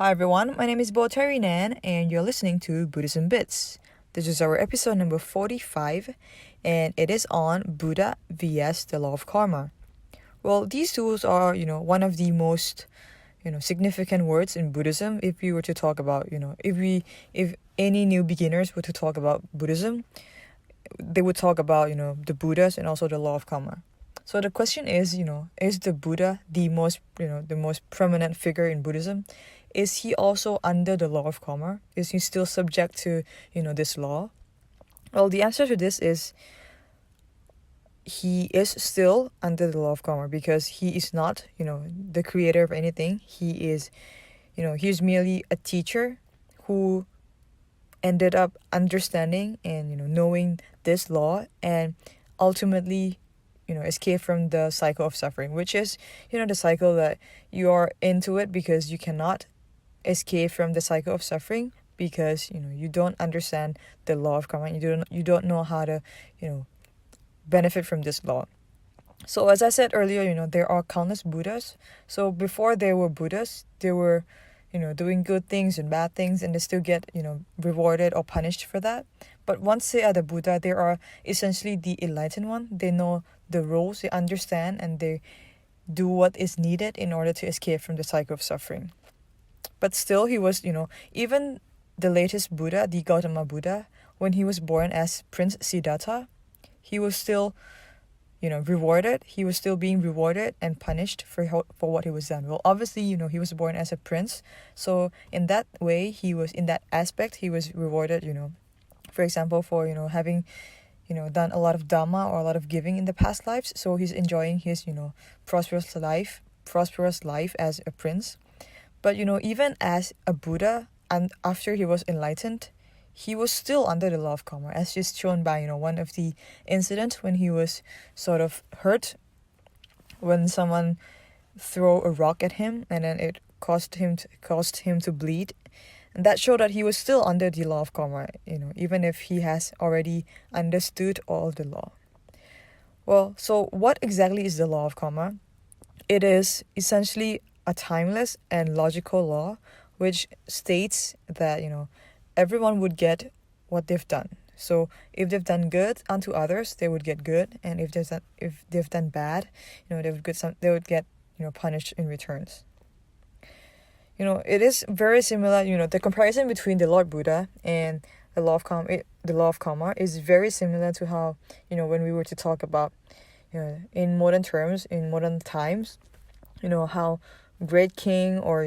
Hi everyone, my name is Bo Terry Nan and you're listening to Buddhism Bits. This is our episode number 45 and it is on Buddha vs the law of karma. Well, these tools are, one of the most, significant words in Buddhism. If we were to talk about, if any new beginners were to talk about Buddhism, they would talk about, the Buddhas and also the law of karma. So the question is, is the Buddha the most prominent figure in Buddhism? Is he also under the law of karma? Is he still subject to, this law? Well, the answer to this is he is still under the law of karma because he is not, the creator of anything. He is, he's merely a teacher who ended up understanding and, knowing this law and ultimately escape from the cycle of suffering, which is, the cycle that you are into it because you cannot escape from the cycle of suffering because, you don't understand the law of karma. You don't know how to, benefit from this law. So as I said earlier, there are countless Buddhas. So before there were Buddhas, they were, doing good things and bad things and they still get, rewarded or punished for that. But once they are the Buddha, they are essentially the enlightened one. They know the rules, they understand, and they do what is needed in order to escape from the cycle of suffering. But still, he was, even the latest Buddha, the Gautama Buddha, when he was born as Prince Siddhartha, he was still, rewarded. He was still being rewarded and punished for what he was done. Well, obviously, he was born as a prince. So in that way, in that aspect, he was rewarded, for example, for, having, done a lot of dharma or a lot of giving in the past lives. So he's enjoying his, prosperous life as a prince. But, even as a Buddha and after he was enlightened, he was still under the law of karma, as just shown by, one of the incidents when he was sort of hurt when someone threw a rock at him and then it caused him to bleed. And that showed that he was still under the law of karma, even if he has already understood all of the law. Well, so what exactly is the law of karma? It is essentially a timeless and logical law which states that, everyone would get what they've done. So if they've done good unto others, they would get good, and if they've done bad, they would get punished in returns. It is very similar. The comparison between the Lord Buddha and the law of karma is very similar to how when we were to talk about in modern times, how great king or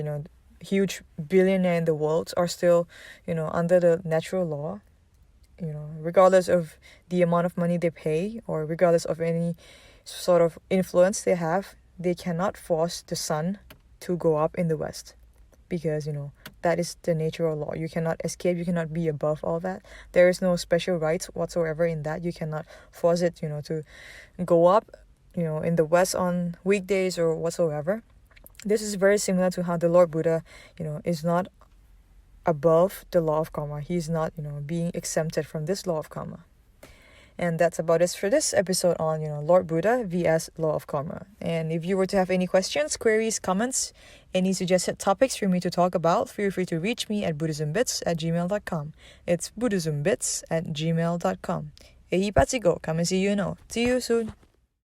huge billionaire in the world are still under the natural law, regardless of the amount of money they pay or regardless of any sort of influence they have. They cannot force the sun to go up in the west because that is the nature of law. You cannot escape, you cannot be above all that. There is no special rights whatsoever in that. You cannot force it to go up in the west on weekdays or whatsoever. This is very similar to how the Lord Buddha, is not above the law of karma. He's not, being exempted from this law of karma. And that's about it for this episode on, Lord Buddha vs law of karma. And if you were to have any questions, queries, comments, any suggested topics for me to talk about, feel free to reach me at buddhismbits@gmail.com. It's buddhismbits@gmail.com. Ehi Patsigo, come and see you. See you soon.